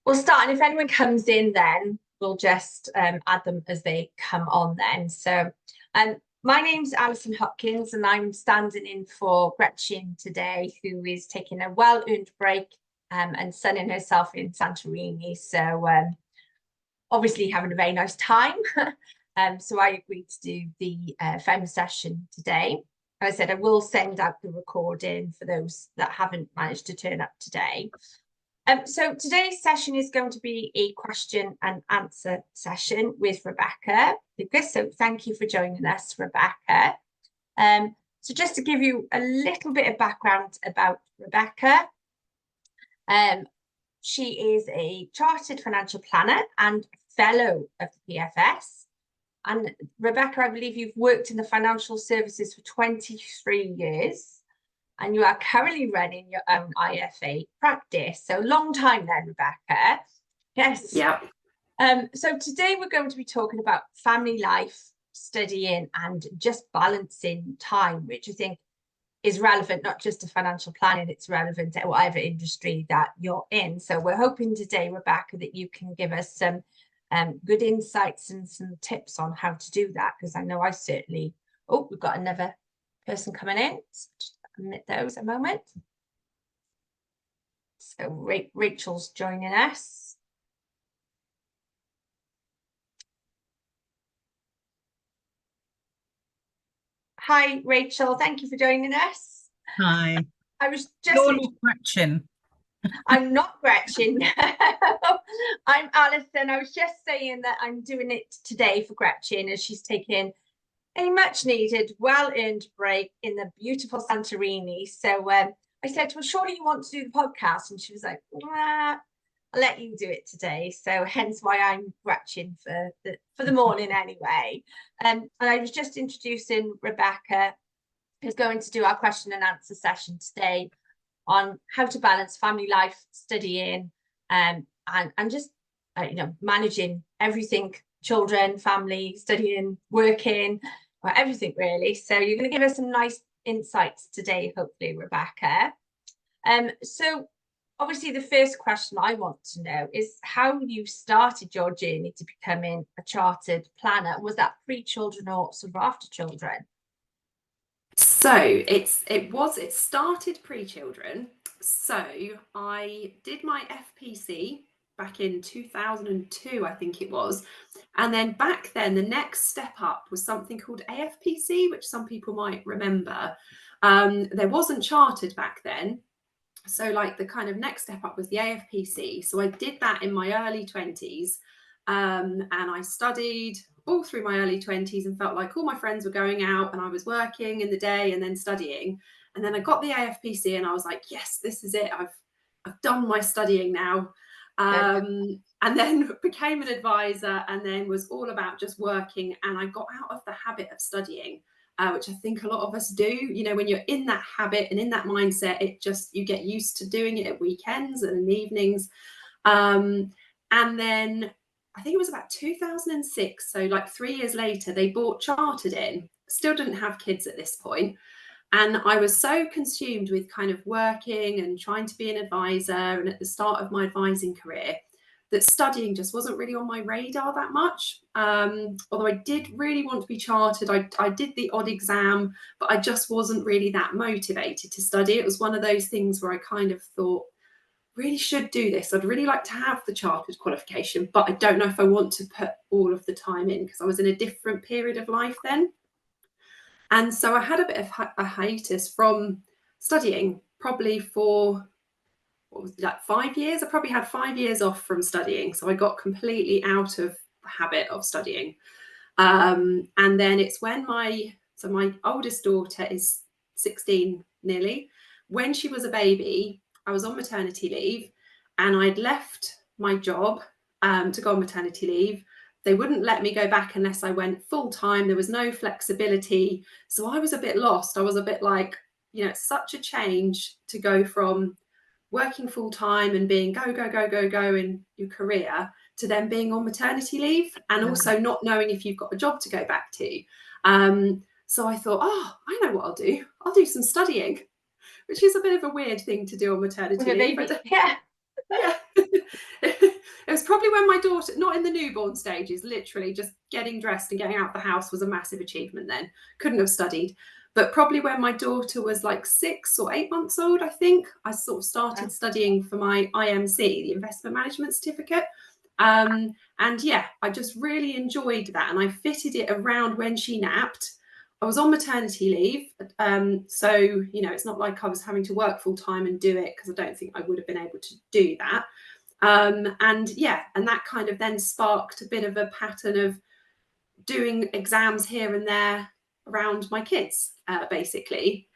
We'll start, and if anyone comes in, then we'll just add them as they come on then. So my name's Alison Hopkins, and I'm standing in for Gretchen today, who is taking a well-earned break and sunning herself in Santorini. So obviously having a very nice time. So I agreed to do the FEM session today. As I said, I will send out the recording for those that haven't managed to turn up today. So today's session is going to be a question and answer session with Rebecca Lucas. So thank you for joining us, Rebecca. So just to give you a little bit of background about Rebecca, she is a chartered financial planner and fellow of the PFS. And Rebecca, I believe you've worked in the financial services for 23 years. And you are currently running your own IFA practice. So long time then, Rebecca. Yes. Yeah. So today we're going to be talking about family life, studying, and just balancing time, which I think is relevant, not just to financial planning, it's relevant to whatever industry that you're in. So we're hoping today, Rebecca, that you can give us some good insights and some tips on how to do that, because I know I certainly... Oh, we've got another person coming in. Admit those a moment. So Rachel's joining us. Hi, Rachel. Thank you for joining us. Hi. I was just... You're not Gretchen. I'm not Gretchen. I'm Alison. I was just saying that I'm doing it today for Gretchen as she's taking a much needed, well-earned break in the beautiful Santorini. So I said to her, surely you want to do the podcast? And she was like, I'll let you do it today. So hence why I'm Gretchen for the morning anyway. And I was just introducing Rebecca, who's going to do our question and answer session today on how to balance family life, studying, and just managing everything: children, family, studying, working, everything really. So you're going to give us some nice insights today, hopefully, Rebecca. So obviously the first question I want to know is how you started your journey to becoming a chartered planner. Was that pre-children or sort of after children? So it started pre-children. So I did my FPC back in 2002, I think it was. And then back then, the next step up was something called AFPC, which some people might remember. There wasn't chartered back then. So like the kind of next step up was the AFPC. So I did that in my early 20s. And I studied all through my early 20s and felt like all my friends were going out and I was working in the day and then studying. And then I got the AFPC and I was like, yes, this is it. I've done my studying now. And then became an advisor and then was all about just working. And I got out of the habit of studying, which I think a lot of us do. You know, when you're in that habit and in that mindset, you get used to doing it at weekends and in the evenings. And then I think it was about 2006. So like 3 years later, they bought chartered in. Still didn't have kids at this point. And I was so consumed with kind of working and trying to be an advisor and at the start of my advising career that studying just wasn't really on my radar that much. Although I did really want to be chartered. I did the odd exam, but I just wasn't really that motivated to study. It was one of those things where I kind of thought, really should do this. I'd really like to have the chartered qualification, but I don't know if I want to put all of the time in because I was in a different period of life then. And so I had a bit of a hiatus from studying, probably for, what was it, like 5 years? I probably had 5 years off from studying. So I got completely out of the habit of studying. And then it's when my oldest daughter is 16 nearly. When she was a baby, I was on maternity leave and I'd left my job to go on maternity leave. They wouldn't let me go back unless I went full time. There was no flexibility. So I was a bit lost. I was a bit like, it's such a change to go from working full time and being go in your career to then being on maternity leave and also not knowing if you've got a job to go back to. So I thought, I know what I'll do. I'll do some studying, which is a bit of a weird thing to do on maternity leave. Yeah. Yeah. It was probably when my daughter, not in the newborn stages, literally just getting dressed and getting out of the house was a massive achievement then. Couldn't have studied. But probably when my daughter was like 6 or 8 months old, I think, I sort of started studying for my IMC, the Investment Management Certificate. And yeah, I just really enjoyed that. And I fitted it around when she napped. I was on maternity leave. So, you know, it's not like I was having to work full time and do it, because I don't think I would have been able to do that. And yeah, and that kind of then sparked a bit of a pattern of doing exams here and there around my kids, basically.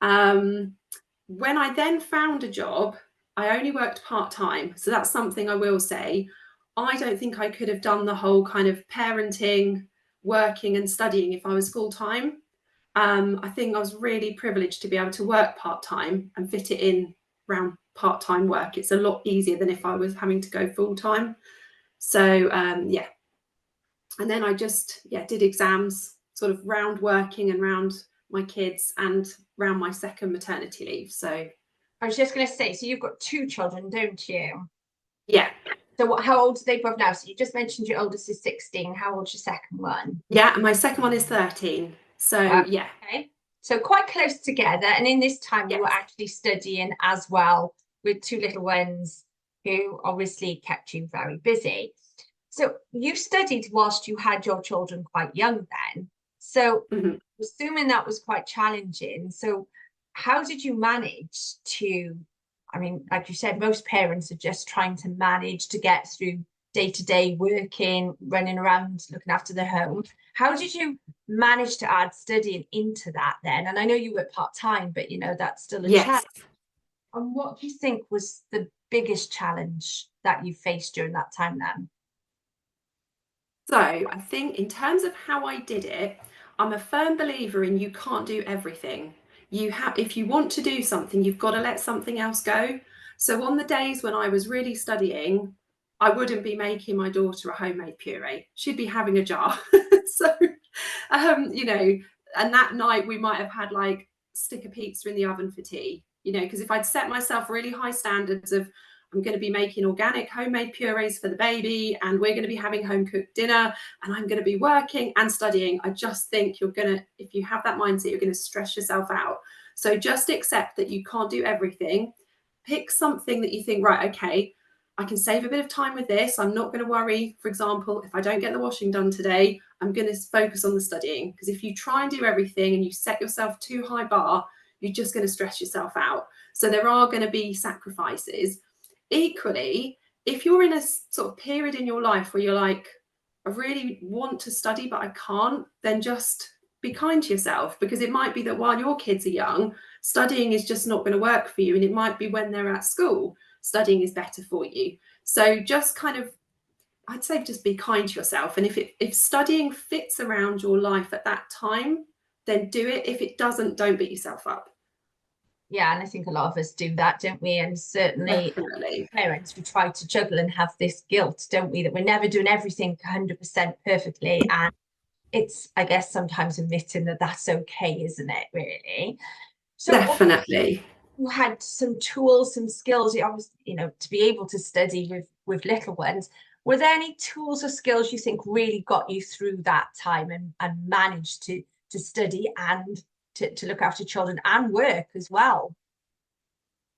When I then found a job, I only worked part-time. So that's something I will say. I don't think I could have done the whole kind of parenting, working and studying if I was full-time. I think I was really privileged to be able to work part-time and fit it in around part-time work. It's a lot easier than if I was having to go full-time. So yeah. And then I just, yeah, did exams sort of round working and round my kids and round my second maternity leave. So I was just going to say, so you've got 2 children, don't you? yeah. So how old are they both now? So you just mentioned your oldest is 16. How old's your second one? Yeah, and my second one is 13. So yeah. Okay. So quite close together. And in this time, you were actually studying as well with 2 little ones who obviously kept you very busy. So you studied whilst you had your children quite young then. So assuming that was quite challenging. So how did you manage to, I mean, like you said, most parents are just trying to manage to get through day-to-day working, running around, looking after the home. How did you manage to add studying into that then? And I know you work part-time, but you know, that's still a challenge. And what do you think was the biggest challenge that you faced during that time then? So I think in terms of how I did it, I'm a firm believer in you can't do everything. You have, if you want to do something, you've got to let something else go. So on the days when I was really studying, I wouldn't be making my daughter a homemade puree. She'd be having a jar. So, you know, and that night we might have had like stick of pizza in the oven for tea, you know, because if I'd set myself really high standards of I'm going to be making organic homemade purees for the baby, and we're going to be having home cooked dinner, and I'm going to be working and studying, I just think you're going to, if you have that mindset, you're going to stress yourself out. So just accept that you can't do everything. Pick something that you think, right, okay, I can save a bit of time with this. I'm not going to worry, for example, if I don't get the washing done today, I'm going to focus on the studying. Because if you try and do everything and you set yourself too high bar, you're just going to stress yourself out. So there are going to be sacrifices. Equally, if you're in a sort of period in your life where you're like, I really want to study, but I can't, then just be kind to yourself, because it might be that while your kids are young, studying is just not going to work for you. And it might be when they're at school, studying is better for you. So just kind of, I'd say just be kind to yourself. And if studying fits around your life at that time, then do it. If it doesn't, don't beat yourself up. Yeah, and I think a lot of us do that, don't we? And certainly Definitely. parents, we try to juggle and have this guilt, don't we, that we're never doing everything 100% perfectly. And it's, I guess, sometimes admitting that that's okay, isn't it, really? So Definitely. you had some tools, some skills, obviously, you know, to be able to study with little ones. Were there any tools or skills you think really got you through that time and managed to study and to look after children and work as well?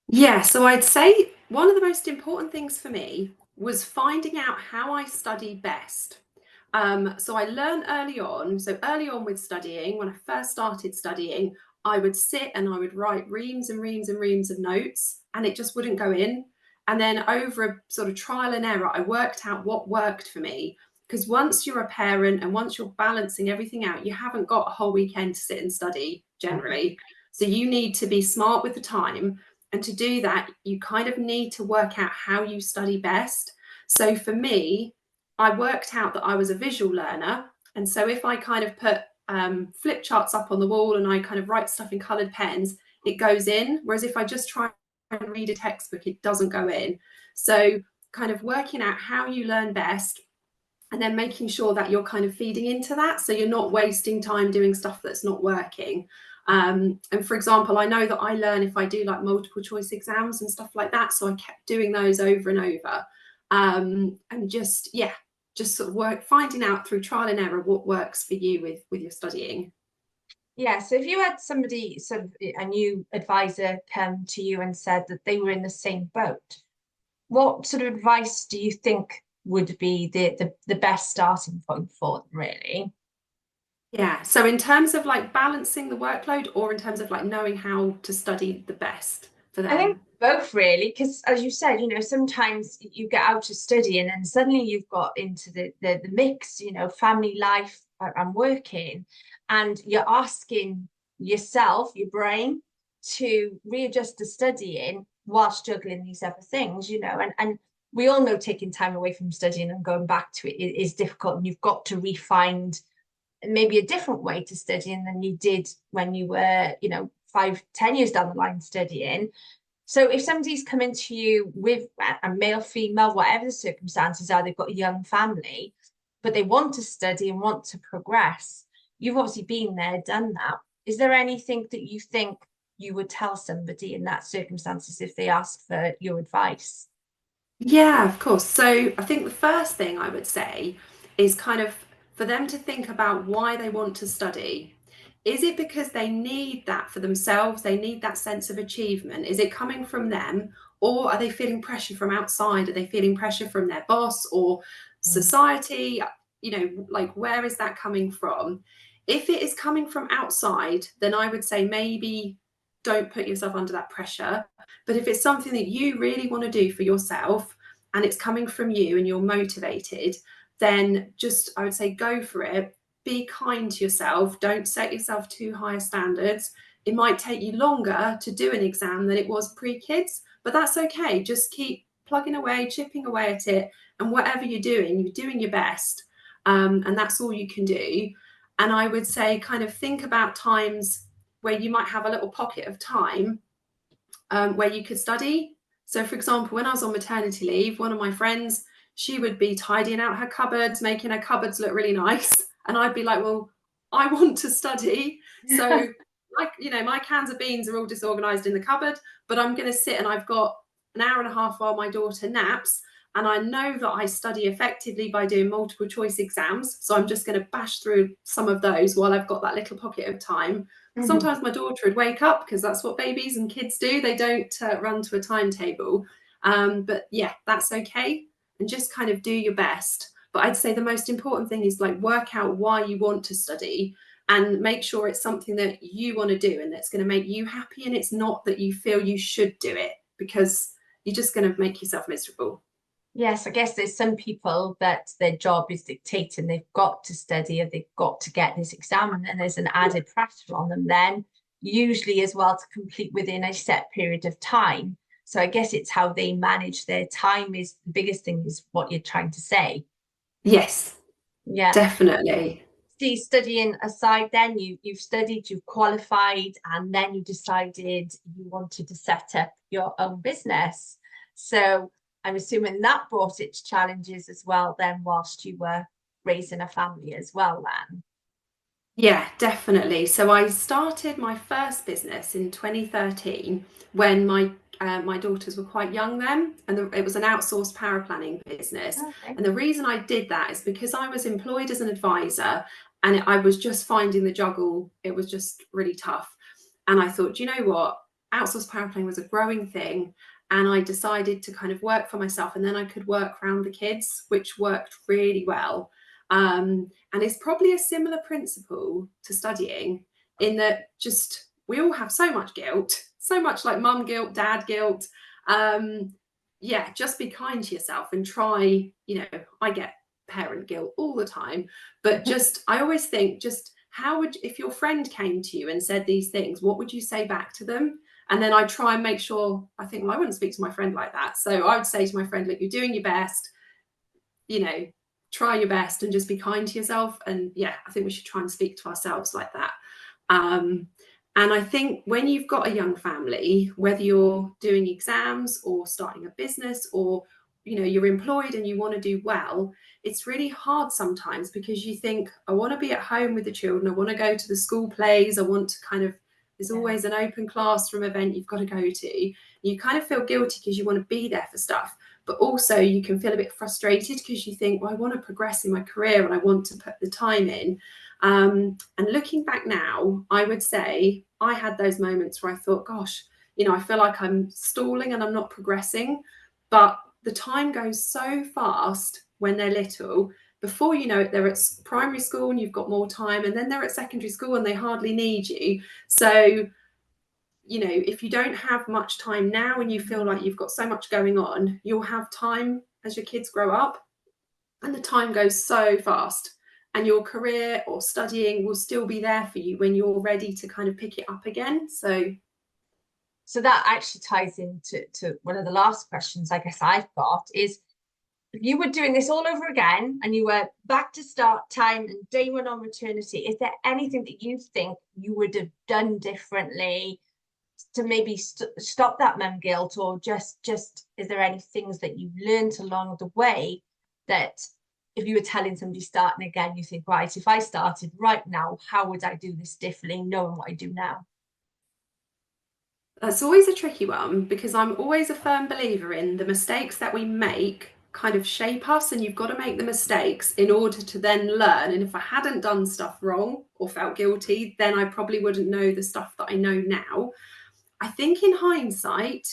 Yeah, so I'd say one of the most important things for me was finding out how I study best. So I learned early on. So early on with studying, when I first started studying, I would sit and I would write reams and reams and reams of notes, and it just wouldn't go in. And then over a sort of trial and error, I worked out what worked for me. Because once you're a parent and once you're balancing everything out, you haven't got a whole weekend to sit and study generally. So you need to be smart with the time. And to do that, you kind of need to work out how you study best. So for me, I worked out that I was a visual learner. And so if I kind of put flip charts up on the wall and I kind of write stuff in coloured pens, it goes in. Whereas if I just try and read a textbook, it doesn't go in. So kind of working out how you learn best, and then making sure that you're kind of feeding into that, so you're not wasting time doing stuff that's not working. And for example, I know that I learn if I do like multiple choice exams and stuff like that. So I kept doing those over and over. And just, yeah, just sort of finding out through trial and error what works for you with your studying. Yeah, so if you had somebody, sort of a new advisor, come to you and said that they were in the same boat, what sort of advice do you think would be the best starting point for them, really? Yeah. So in terms of like balancing the workload, or in terms of like knowing how to study the best for I think them? both really, because as you said, sometimes you get out to study and then suddenly you've got into the mix, family life and working, and you're asking yourself, your brain, to readjust to studying whilst juggling these other things, and we all know taking time away from studying and going back to it is difficult, and you've got to refine maybe a different way to studying than you did when you were, 5, 10 years down the line studying. So if somebody's coming to you with a male, female, whatever the circumstances are, they've got a young family, but they want to study and want to progress. You've obviously been there, done that. Is there anything that you think you would tell somebody in that circumstances if they ask for your advice? Yeah, of course. So I think the first thing I would say is kind of for them to think about why they want to study. Is it because they need that for themselves? They need that sense of achievement? Is it coming from them? Or are they feeling pressure from outside? Are they feeling pressure from their boss or Mm. society? Like where is that coming from? If it is coming from outside, then I would say maybe don't put yourself under that pressure. But if it's something that you really want to do for yourself and it's coming from you and you're motivated, then just, I would say, go for it. Be kind to yourself. Don't set yourself too high standards. It might take you longer to do an exam than it was pre-kids, but that's okay. Just keep plugging away, chipping away at it. And whatever you're doing your best. And that's all you can do. And I would say kind of think about times where you might have a little pocket of time where you could study. So, for example, when I was on maternity leave, one of my friends, she would be tidying out her cupboards, making her cupboards look really nice. And I'd be like, well, I want to study. So, like, my cans of beans are all disorganized in the cupboard, but I'm going to sit and I've got an hour and a half while my daughter naps. And I know that I study effectively by doing multiple choice exams. So I'm just going to bash through some of those while I've got that little pocket of time. Mhm. Sometimes my daughter would wake up because that's what babies and kids do. They don't run to a timetable. But yeah, that's okay. And just kind of do your best. But I'd say the most important thing is like work out why you want to study and make sure it's something that you want to do and that's going to make you happy. And it's not that you feel you should do it because you're just going to make yourself miserable. Yes, I guess there's some people that their job is dictating they've got to study or they've got to get this exam, and then there's an added pressure on them then, usually as well to complete within a set period of time. So I guess it's how they manage their time is the biggest thing, is what you're trying to say. Yes, Yeah. definitely. See, studying aside, then you've studied, you've qualified, and then you decided you wanted to set up your own business. So I'm assuming that brought its challenges as well, then, whilst you were raising a family as well, then. Yeah, definitely. So I started my first business in 2013 when my daughters were quite young then, and it was an outsourced power planning business. Okay. And the reason I did that is because I was employed as an advisor, and I was just finding the juggle. It was just really tough. And I thought, you know what? Outsourced power planning was a growing thing, and I decided to kind of work for myself, and then I could work around the kids, which worked really well. And it's probably a similar principle to studying in that just we all have so much guilt, so much like mum guilt, dad guilt. Um, yeah, just be kind to yourself and try, I get parent guilt all the time, but just, I always think, just how would, if your friend came to you and said these things, what would you say back to them? And then I try and make sure, I think, well, I wouldn't speak to my friend like that. So I would say to my friend, look, you're doing your best, you know, try your best and just be kind to yourself. And yeah, I think we should try and speak to ourselves like that. Um, and I think when you've got a young family, whether you're doing exams or starting a business or you're employed and you want to do well, it's really hard sometimes because you think, I want to be at home with the children, I want to go to the school plays, I want to kind of There's always an open classroom event you've got to go to. You kind of feel guilty because you want to be there for stuff, but also you can feel a bit frustrated because you think, well, I want to progress in my career and I want to put the time in. And looking back now, I would say I had those moments where I thought, gosh, you know, I feel like I'm stalling and I'm not progressing. But the time goes so fast when they're little. Before you know it, they're at primary school and you've got more time, and then they're at secondary school and they hardly need you. So, you know, if you don't have much time now and you feel like you've got so much going on, you'll have time as your kids grow up, and the time goes so fast. And your career or studying will still be there for you when you're ready to kind of pick it up again. So that actually ties into one of the last questions I guess I've got is, if you were doing this all over again and you were back to start time and day one on maternity, is there anything that you think you would have done differently to maybe stop that mum guilt, or just is there any things that you've learned along the way that if you were telling somebody starting again, you think, right, if I started right now, how would I do this differently, knowing what I do now? that's always a tricky one, because I'm always a firm believer in the mistakes that we make kind of shape us, and you've got to make the mistakes in order to then learn. And if I hadn't done stuff wrong or felt guilty, then I probably wouldn't know the stuff that I know now. I think in hindsight,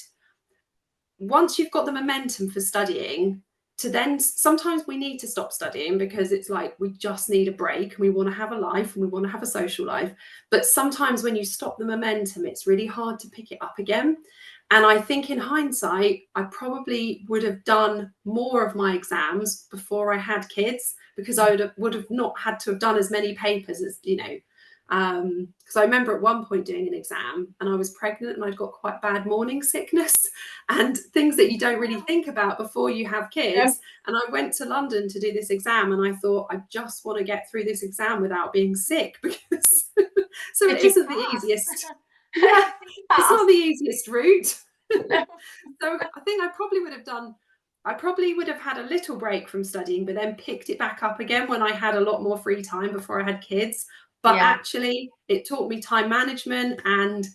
once you've got the momentum for studying, to then sometimes we need to stop studying because it's like we just need a break and we want to have a life and we want to have a social life. But sometimes when you stop the momentum, it's really hard to pick it up again. And I think in hindsight, I probably would have done more of my exams before I had kids, because I would have not had to have done as many papers as, you know, because I remember at one point doing an exam and I was pregnant and I'd got quite bad morning sickness and things that you don't really think about before you have kids. Yeah. And I went to London to do this exam and I thought, I just want to get through this exam without being sick, because so it isn't the easiest. Yeah, it's not the easiest route. So I think I probably would have had a little break from studying, but then picked it back up again when I had a lot more free time before I had kids. But actually, it taught me time management, and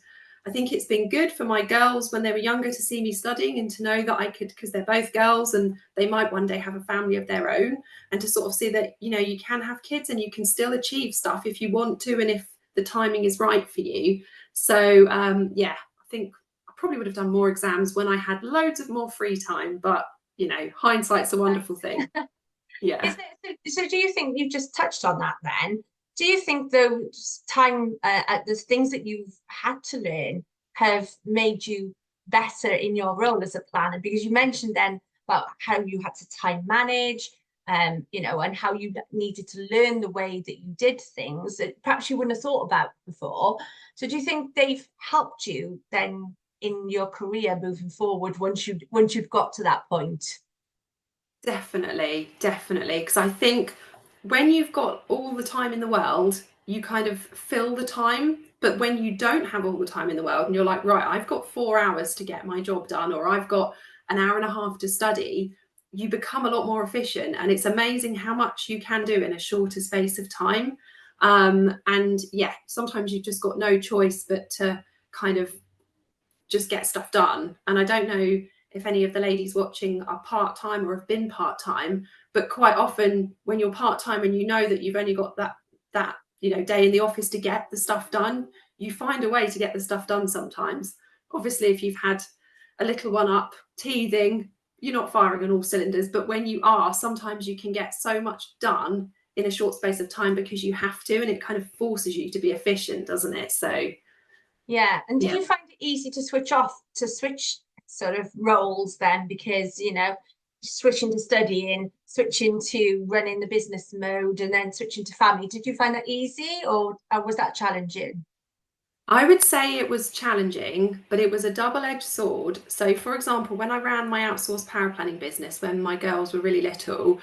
I think it's been good for my girls when they were younger to see me studying and to know that I could, because they're both girls and they might one day have a family of their own, and to sort of see that, you know, you can have kids and you can still achieve stuff if you want to and if the timing is right for you. So yeah, I think I probably would have done more exams when I had loads of more free time, but you know, hindsight's a wonderful thing. Yeah. So do you think, you've just touched on that then, do you think those time, the things that you've had to learn have made you better in your role as a planner? Because you mentioned then about how you had to time manage, you know, and how you needed to learn the way that you did things that perhaps you wouldn't have thought about before. So do you think they've helped you then in your career moving forward once you've got to that point? Definitely, because I think when you've got all the time in the world, you kind of fill the time. But when you don't have all the time in the world and you're like, right, I've got 4 hours to get my job done, or I've got an hour and a half to study, you become a lot more efficient. And it's amazing how much you can do in a shorter space of time. And yeah, sometimes you've just got no choice but to kind of just get stuff done. And I don't know if any of the ladies watching are part-time or have been part-time, but quite often when you're part-time and you know that you've only got that you know day in the office to get the stuff done, you find a way to get the stuff done sometimes. Obviously, if you've had a little one up teething, you're not firing on all cylinders, but when you are, sometimes you can get so much done in a short space of time because you have to, and it kind of forces you to be efficient, doesn't it? So yeah. And did you find it easy to switch sort of roles then? Because, you know, switching to studying, switching to running the business mode, and then switching to family, did you find that easy, or was that challenging? I would say it was challenging, but it was a double-edged sword. So, for example, when I ran my outsourced power planning business, when my girls were really little,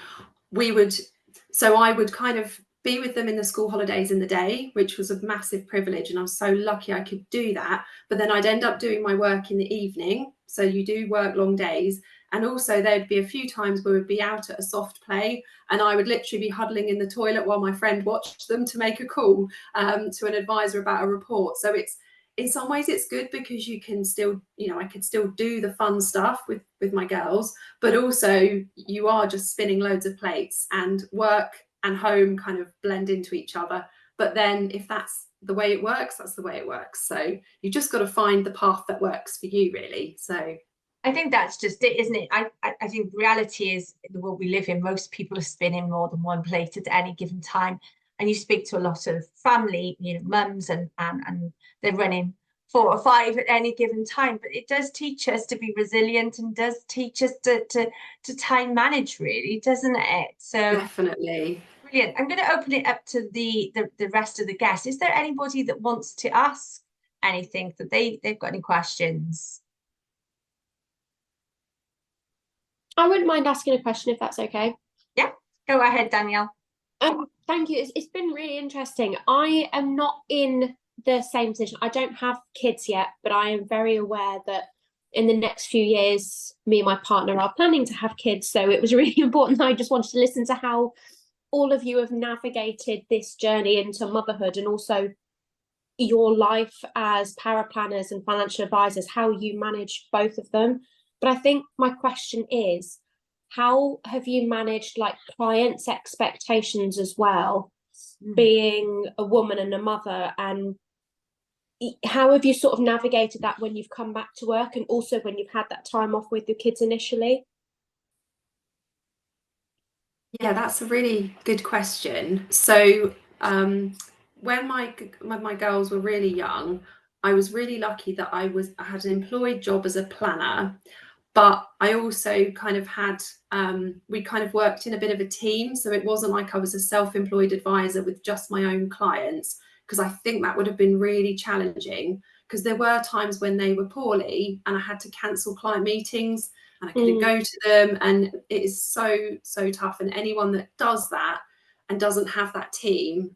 I would kind of be with them in the school holidays in the day, which was a massive privilege. And I was so lucky I could do that. But then I'd end up doing my work in the evening. So you do work long days. And also there'd be a few times where we'd be out at a soft play and I would literally be huddling in the toilet while my friend watched them to make a call to an advisor about a report. So in some ways it's good because you can still, you know, I could still do the fun stuff with my girls, but also you are just spinning loads of plates, and work and home kind of blend into each other. But then if that's the way it works, that's the way it works. So you've just got to find the path that works for you, really. So I think that's just it, isn't it? I think reality is the world we live in. Most people are spinning more than one plate at any given time. And you speak to a lot of family, you know, mums, and they're running 4 or 5 at any given time. But it does teach us to be resilient, and does teach us to time manage, really, doesn't it? So definitely. brilliant. I'm going to open it up to the rest of the guests. Is there anybody that wants to ask anything, that they've got any questions? I wouldn't mind asking a question if that's okay. Yeah, go ahead, Danielle. Thank you. It's been really interesting. I am not in the same position. I don't have kids yet, but I am very aware that in the next few years, me and my partner are planning to have kids. So it was really important. I just wanted to listen to how all of you have navigated this journey into motherhood, and also your life as paraplanners and financial advisors, how you manage both of them. But I think my question is, how have you managed like clients' expectations as well, being a woman and a mother, and how have you sort of navigated that when you've come back to work, and also when you've had that time off with your kids initially? Yeah, that's a really good question. So when my girls were really young, I was really lucky that I had an employed job as a planner, but I also kind of had we kind of worked in a bit of a team. So it wasn't like I was a self-employed advisor with just my own clients, because I think that would have been really challenging, because there were times when they were poorly and I had to cancel client meetings and I couldn't go to them, and it is so tough. And anyone that does that and doesn't have that team,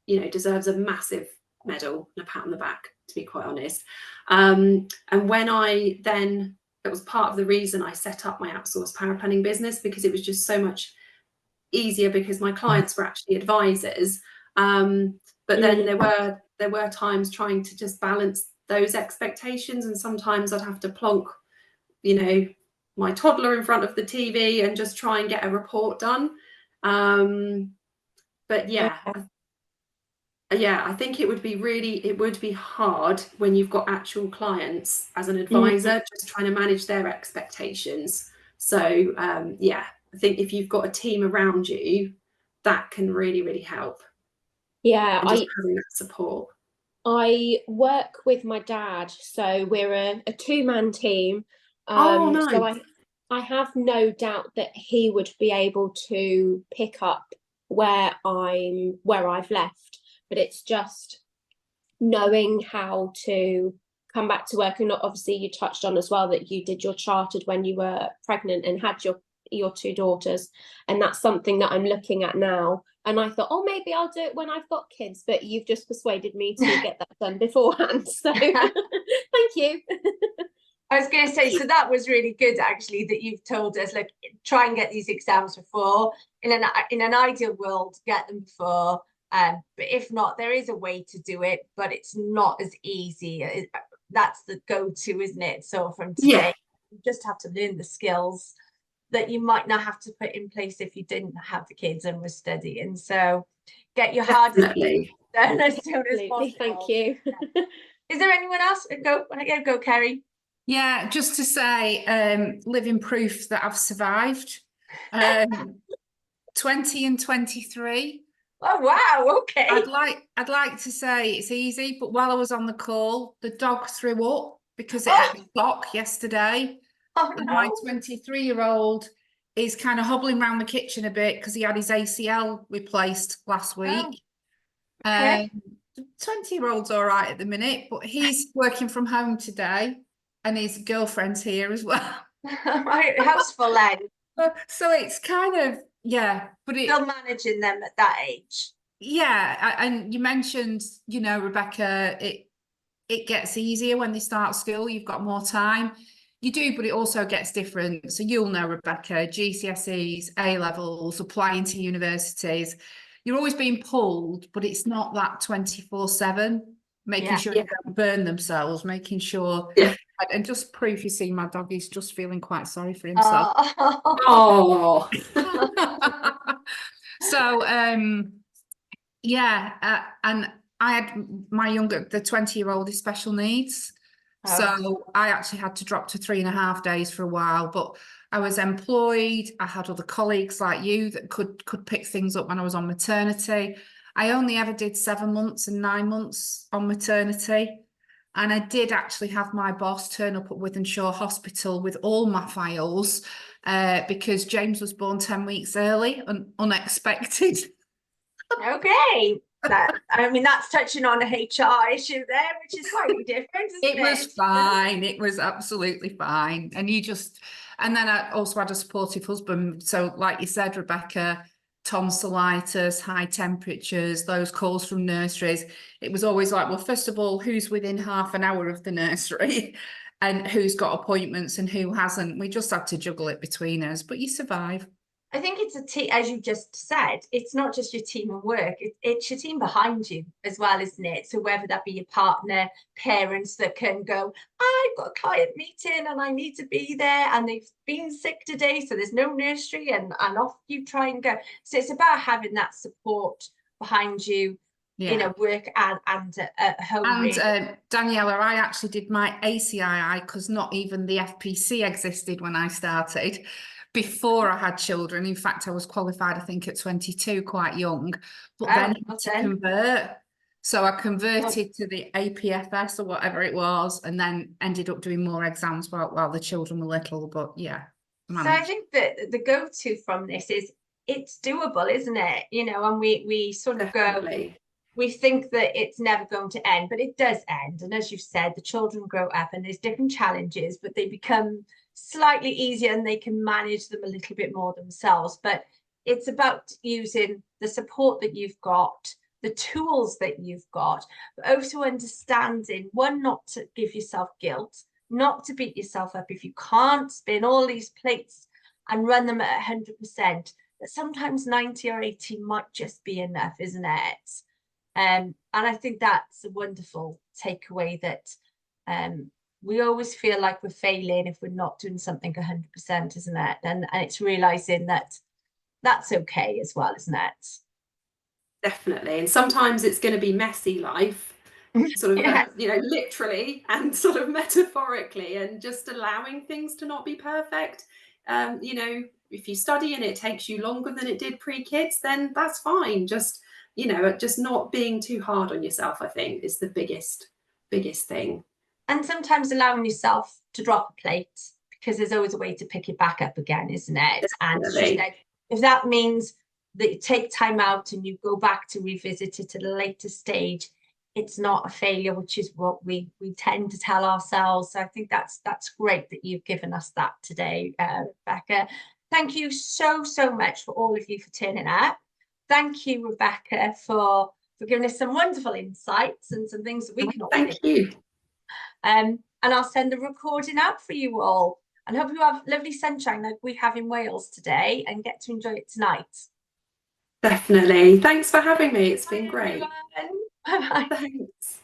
you know, deserves a massive medal and a pat on the back, to be quite honest. And when I then, that was part of the reason I set up my outsourced paraplanning business, because it was just so much easier because my clients were actually advisors. But then there were times trying to just balance those expectations, and sometimes I'd have to plonk, you know, my toddler in front of the TV and just try and get a report done. But yeah, I think it would be hard when you've got actual clients as an advisor, just trying to manage their expectations. So yeah, I think if you've got a team around you, that can really help. Yeah, and just having that support. I work with my dad, so we're a two-man team. Oh, nice. So I have no doubt that he would be able to pick up where I've left, but it's just knowing how to come back to work. And obviously you touched on as well that you did your chartered when you were pregnant and had your 2 daughters, and that's something that I'm looking at now. And I thought, oh, maybe I'll do it when I've got kids, but you've just persuaded me to get that done beforehand. So thank you. I was going to say, so that was really good, actually, that you've told us, like, try and get these exams before. In an ideal world, get them before. But if not, there is a way to do it, but it's not as easy. That's the go-to, isn't it? So from today, you just have to learn the skills that you might not have to put in place if you didn't have the kids and were studying. So get your hardest done as soon as possible. Thank you. Is there anyone else? Go, Kerry. Yeah, just to say, living proof that I've survived. 20 and 23. Oh wow, okay. I'd like to say it's easy, but while I was on the call, the dog threw up because it had a shock yesterday. Oh, and no. my 23-year-old is kind of hobbling around the kitchen a bit because he had his ACL replaced last week. Okay. 20-year-old's all right at the minute, but he's working from home today and his girlfriend's here as well. Right, house full then. So it's kind of, yeah, but Still managing them at that age. Yeah, and you mentioned, you know, Rebecca, it gets easier when they start school. You've got more time. You do, but it also gets different. So you'll know, Rebecca, GCSEs, A-levels, applying to universities. You're always being pulled, but it's not that 24/7. making Yeah. sure they don't burn themselves, making sure, Yeah. and just proof, you see, my dog is just feeling quite sorry for himself. Oh. Oh, So, yeah, and I had the 20-year-old is special needs. Oh. So I actually had to drop to 3.5 days for a while, but I was employed. I had other colleagues like you that could pick things up when I was on maternity. I only ever did 7 months and 9 months on maternity. And I did actually have my boss turn up at Wythenshawe Hospital with all my files because James was born 10 weeks early and unexpected. Okay. I mean, that's touching on a HR issue there, which is slightly different, isn't it? It was fine. It was absolutely fine. And then I also had a supportive husband. So like you said, Rebecca, tonsillitis, high temperatures, those calls from nurseries. It was always like, well, first of all, who's within half an hour of the nursery and who's got appointments and who hasn't. We just had to juggle it between us, but you survive. I think it's a team, as you just said, it's not just your team at work, it's your team behind you as well, isn't it? So whether that be your partner, parents that can go, I've got a client meeting and I need to be there, and they've been sick today, so there's no nursery, and off you try and go. So it's about having that support behind you, Yeah. work and at home. And really. Daniela, I actually did my ACII because not even the FPC existed when I started. Before I had children. In fact, I was qualified, I think, at 22, quite young, but then I had to convert. So I converted to the APFS or whatever it was, and then ended up doing more exams while the children were little. But yeah, So I think that the go-to from this is it's doable, isn't it? And we sort of definitely. go, we think that it's never going to end, but it does end. And as you've said, the children grow up and there's different challenges, but they become slightly easier and they can manage them a little bit more themselves. But it's about using the support that you've got, the tools that you've got, but also understanding, one, not to give yourself guilt, not to beat yourself up if you can't spin all these plates and run them at 100%, that sometimes 90 or 80 might just be enough, isn't it? And I think that's a wonderful takeaway, that we always feel like we're failing if we're not doing something 100%, isn't it? And it's realizing that that's okay as well, isn't it? Definitely. And sometimes it's going to be messy life, sort of, Yes. literally and sort of metaphorically, and just allowing things to not be perfect. If you study and it takes you longer than it did pre-kids, then that's fine. Just not being too hard on yourself, I think, is the biggest thing. And sometimes allowing yourself to drop a plate, because there's always a way to pick it back up again, isn't it? And as you said, if that means that you take time out and you go back to revisit it at a later stage, it's not a failure, which is what we tend to tell ourselves. So I think that's great that you've given us that today, Rebecca. Thank you so much for all of you for turning up. Thank you, Rebecca, for giving us some wonderful insights and some things that we can all Thank you. And I'll send the recording out for you all, and hope you have lovely sunshine like we have in Wales today and get to enjoy it tonight. Definitely. Thanks for having me. It's been great. Bye. Thanks.